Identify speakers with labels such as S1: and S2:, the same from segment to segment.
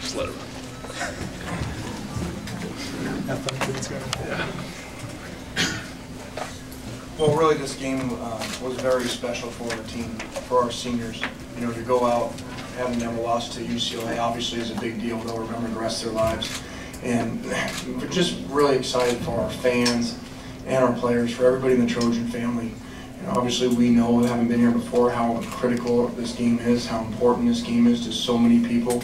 S1: Just let it run.
S2: Have fun, it's going.
S1: Yeah.
S3: Well, really, this game was very special for our team, for our seniors. You know, to go out having never lost to UCLA obviously is a big deal. They'll remember the rest of their lives. And we're just really excited for our fans and our players, for everybody in the Trojan family. You know, obviously, we know, having been here before, how critical this game is, how important this game is to so many people.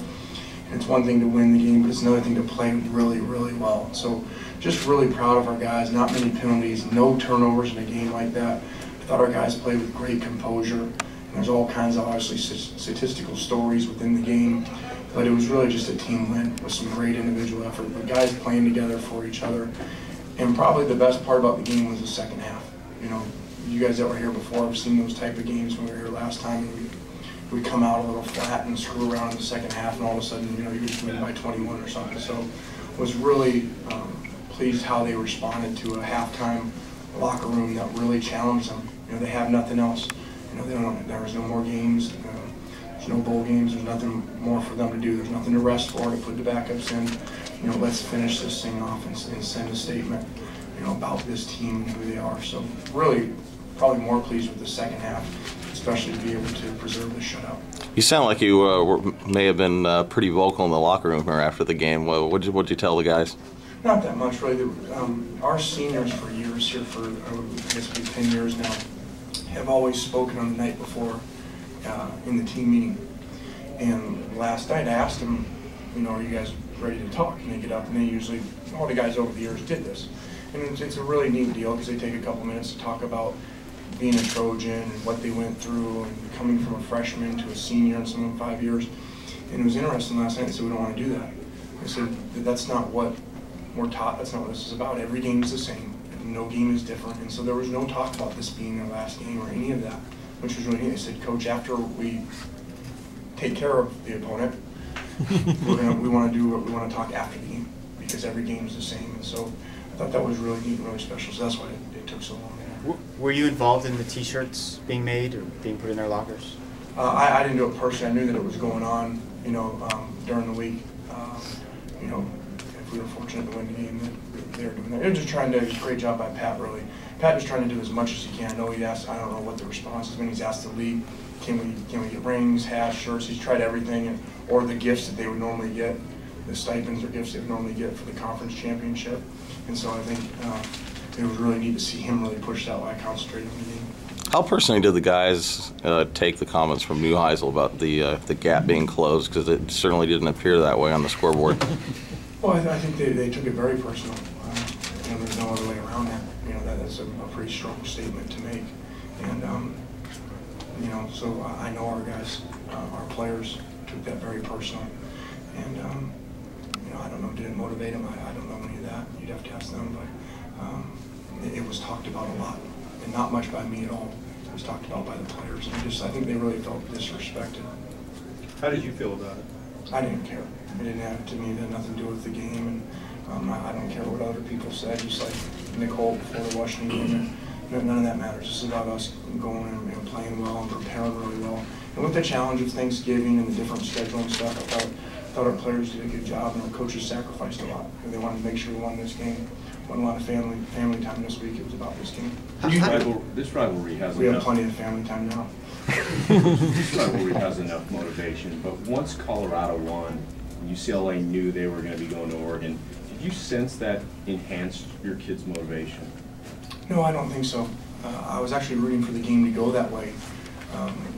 S3: And it's one thing to win the game, but it's another thing to play really, really well. So just really proud of our guys. Not many penalties, no turnovers in a game like that. I thought our guys played with great composure. And there's all kinds of, obviously, statistical stories within the game. But it was really just a team win with some great individual effort. But guys playing together for each other. And probably the best part about the game was the second half. You know, you guys that were here before have seen those type of games when we were here last time. And we come out a little flat and screw around in the second half, and all of a sudden, you know, you just win by 21 or something. So was really pleased how they responded to a halftime locker room that really challenged them. You know, they have nothing else. You know, there was no more games. There's no bowl games. There's nothing more for them to do. There's nothing to rest for, to put the backups in. You know, let's finish this thing off and send a statement, you know, about this team and who they are. So really, probably more pleased with the second half, especially to be able to preserve the shutout.
S4: You sound like you may have been pretty vocal in the locker room here after the game. What'd you tell the guys?
S3: Not that much, really. Our seniors for years here, for I guess it'll be 10 years now, have always spoken on the night before in the team meeting. And last night I asked them, you know, are you guys ready to talk? And they get up, and they usually, all the guys over the years did this. And it's a really neat deal because they take a couple minutes to talk about being a Trojan and what they went through and coming from a freshman to a senior in some of them 5 years. And it was interesting last night. They said, we don't want to do that. I said, that's not what we're taught. That's not what this is about. Every game is the same. No game is different. And so there was no talk about this being their last game or any of that, which was really neat. They said, Coach, after we take care of the opponent, we want to talk after the game because every game is the same. And so I thought that was really neat and really special. So that's why it took so long.
S2: Were you involved in the T-shirts being made or being put in their lockers?
S3: I didn't do it personally. I knew that it was going on, you know, during the week. You know, if we were fortunate to win the game, that they were doing that. They were just trying to. It was a great job by Pat, really. Pat was trying to do as much as he can. I know he asked. I don't know what the response has been. He's asked the league, can we get rings, hats, shirts? He's tried everything, or the gifts that they would normally get, the stipends or gifts they would normally get for the conference championship. And so I think. It was really neat to see him really push that while I concentrated on the game.
S4: How personally did the guys take the comments from Neuheisel about the gap being closed? Because it certainly didn't appear that way on the scoreboard.
S3: Well, I think they took it very personal. You know, there's no other way around that. You know, that's a pretty strong statement to make. And you know, so I know our guys, our players, took that very personal. And you know, I don't know, did it motivate them? I don't know any of that. You'd have to ask them, but. It was talked about a lot, and not much by me at all. It was talked about by the players. And I think they really felt disrespected.
S1: How did you feel about it?
S3: I didn't care. It didn't have to me. It had nothing to do with the game, and I don't care what other people said. Just like Nicole before the Washington game, none of that matters. This is about us going and playing well and preparing really well. And with the challenge of Thanksgiving and the different schedule and stuff, I thought our players did a good job, and our coaches sacrificed a lot. They wanted to make sure we won this game. Won a lot of family time this week. It was about this game.
S5: This rivalry has
S3: we
S5: enough.
S3: have plenty of family time now.
S5: This rivalry has enough motivation, but once Colorado won, UCLA knew they were going to be going to Oregon. Did you sense that enhanced your kids' motivation?
S3: No, I don't think so. I was actually rooting for the game to go that way,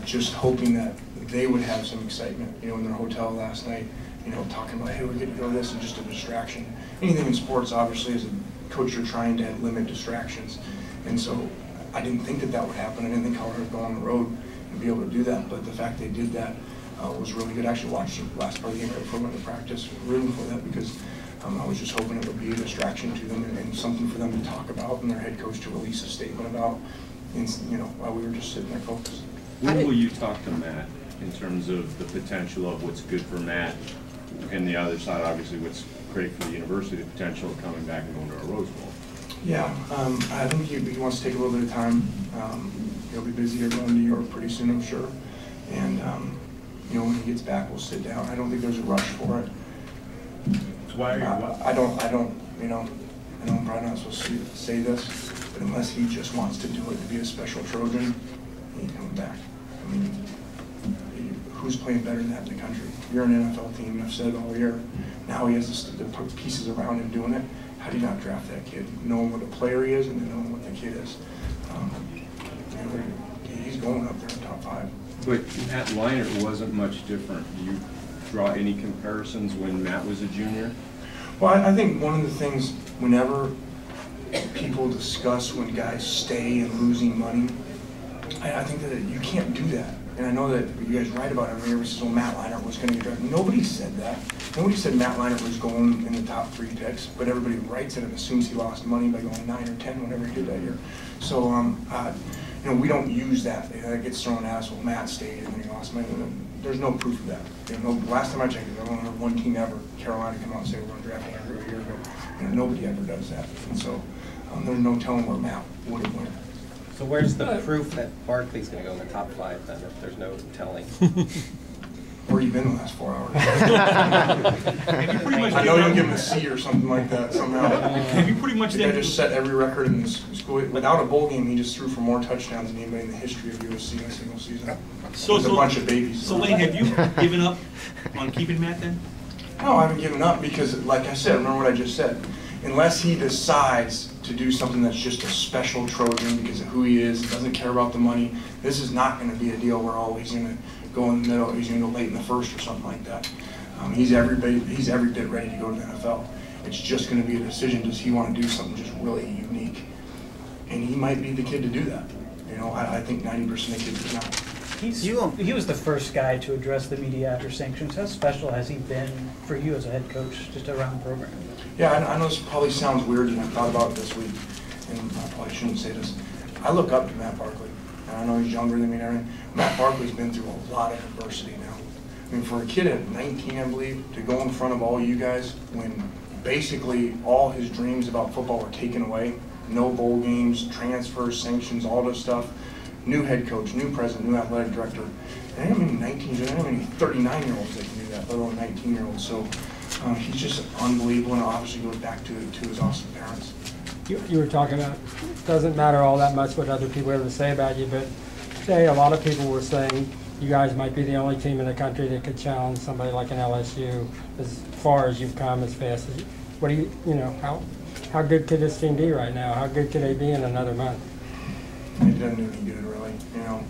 S3: just hoping that they would have some excitement. You know, in their hotel last night, you know, talking about, hey, we're getting to go to this, and just a distraction. Anything in sports, obviously, as a coach, you're trying to limit distractions. And so I didn't think that would happen. I didn't think Colorado would go on the road and be able to do that. But the fact they did that was really good. I actually watched the last part of the game before I went to practice, rooting for that because I was just hoping it would be a distraction to them and something for them to talk about and their head coach to release a statement about, you know, while we were just sitting there focused.
S5: When will you talk to Matt in terms of the potential of what's good for Matt and the other side, obviously, what's great for the university, the potential of coming back and going to a Rose Bowl?
S3: Yeah, I think he wants to take a little bit of time. He'll be busy here going to New York pretty soon, I'm sure. And you know, when he gets back, we'll sit down. I don't think there's a rush for it.
S1: Why are you?
S3: I don't, you know, I know I'm probably not supposed to say this, but unless he just wants to do it to be a special Trojan, he ain't coming back. I mean, who's playing better than that in the country? You're an NFL team, and I've said it all year. Now he has the pieces around him doing it. How do you not draft that kid? Knowing what a player he is and then knowing what the kid is. You know, he's going up there in top 5.
S5: But Matt Leinart wasn't much different. Do you draw any comparisons when Matt was a junior?
S3: Well, I think one of the things, whenever people discuss when guys stay and losing money, I think that you can't do that. And I know that you guys write about it every year, Matt Leinart was going to get drafted. Nobody said that. Nobody said Matt Leinart was going in the top 3 picks, but everybody writes it and assumes he lost money by going 9 or 10, whatever he did that year. So, you know, we don't use that. That gets thrown at us. Well, Matt stayed and then he lost money. There's no proof of that. You know, last time I checked, I've only heard one team ever, Carolina, come out and say we're going to draft Andrew a year ago. You know, nobody ever does that. And so there's no telling where Matt would have went.
S6: So where's the proof that Barkley's going to go in the top 5 then, if there's no telling?
S3: Where you been the last 4 hours?
S1: Have you pretty much
S3: I know you'll give him a C or something like that somehow.
S1: Have you pretty much
S3: The guy just set every record in this school. Without a bowl game, he just threw for more touchdowns than anybody in the history of USC in a single season.
S1: So,
S3: With a bunch of babies.
S1: So Lane, have you given up on keeping Matt then?
S3: No, I haven't given up because, like I said, remember what I just said. Unless he decides to do something that's just a special Trojan because of who he is, doesn't care about the money, this is not going to be a deal where, oh, he's going to go in the middle, he's going to go late in the first or something like that. He's every bit ready to go to the NFL. It's just going to be a decision, does he want to do something just really unique? And he might be the kid to do that. You know, I think 90% of kids do not.
S7: He was the first guy to address the media after sanctions. How special has he been for you as a head coach, just around the program?
S3: Yeah, I know this probably sounds weird, and I thought about it this week, and I probably shouldn't say this. I look up to Matt Barkley, and I know he's younger than me and everything. Matt Barkley's been through a lot of adversity now. I mean, for a kid at 19, I believe, to go in front of all you guys when basically all his dreams about football were taken away, no bowl games, transfers, sanctions, all this stuff, new head coach, new president, new athletic director. And I don't mean 19, I don't mean 39-year-olds that can do that, let alone 19-year-olds. So he's just unbelievable, and it obviously goes back to his awesome parents.
S8: You were talking about, it doesn't matter all that much what other people have to say about you, but today a lot of people were saying you guys might be the only team in the country that could challenge somebody like an LSU as far as you've come, as fast as you. What do you know, how good could this team be right now? How good could they be in another month?
S3: It doesn't do any good, really. You know,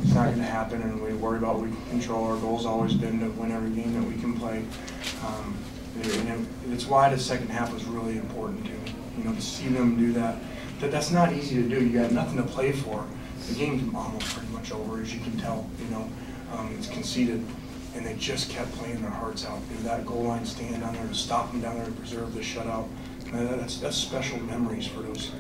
S3: it's not going to happen, and we worry about we control. Our goal's always been to win every game that we can play. And it's why the second half was really important to me. You know, to see them do that. That's not easy to do. You got nothing to play for. The game's almost pretty much over, as you can tell. You know, it's conceded, and they just kept playing their hearts out. You know, that goal line stand down there to stop them down there to preserve the shutout. That's special memories for those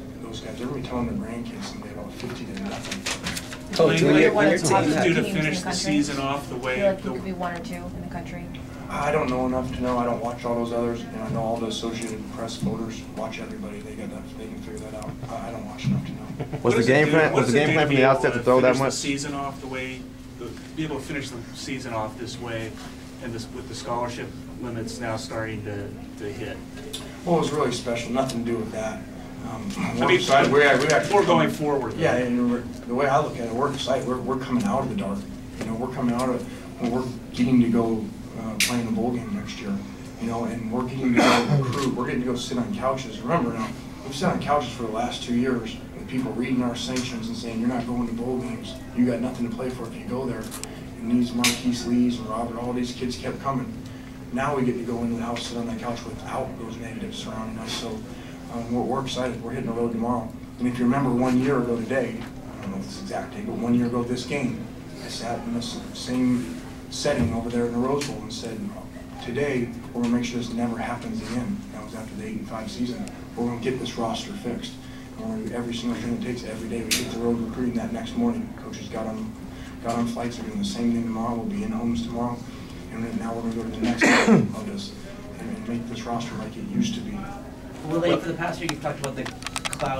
S3: guys. They're going to be telling their grandkids someday about 50 to nothing.
S1: Lane,
S6: when you're
S1: what does
S6: team
S1: it do to
S9: teams in
S1: finish
S9: the
S1: the
S9: country?
S1: season off the
S9: I
S1: way?
S9: feel like you could be 1 or 2 in the country.
S3: I don't know enough to know. I don't watch all those others. You know, I know all the Associated Press voters watch everybody. They got that. They can figure that out. I don't watch enough to know.
S1: What does it do
S10: from
S1: be
S10: the
S1: able
S10: outset to throw that
S1: finish
S10: much?
S1: the season off the way, be able to finish the season off this way, and this with the scholarship limits now starting to hit?
S3: Well, it was really special. Nothing to do with that.
S1: I mean, we're going forward.
S3: Yeah, and the way I look at it, we're excited. We're coming out of the dark. You know, we're coming out of. We're getting to go play in the bowl game next year. You know, and we're getting to go recruit. We're getting to go sit on couches. Remember now, we've sat on couches for the last 2 years with people reading our sanctions and saying you're not going to bowl games. You got nothing to play for if you go there. And these Marquise Lees and Robert, all these kids kept coming. Now we get to go into the house, sit on that couch without those negatives surrounding us. So we're excited. We're hitting the road tomorrow. And if you remember 1 year ago today, I don't know if it's the exact date, but 1 year ago this game, I sat in this same setting over there in the Rose Bowl and said, today we're going to make sure this never happens again. That was after the 8-5 season. We're going to get this roster fixed. And we're going to do every single thing it takes every day. We hit the road recruiting that next morning. Coaches got on flights. They're doing the same thing tomorrow. We'll be in homes tomorrow. And then now we're going to go to the next level of this and make this roster like it used to be.
S11: Well, for the past year, you've talked about the cloud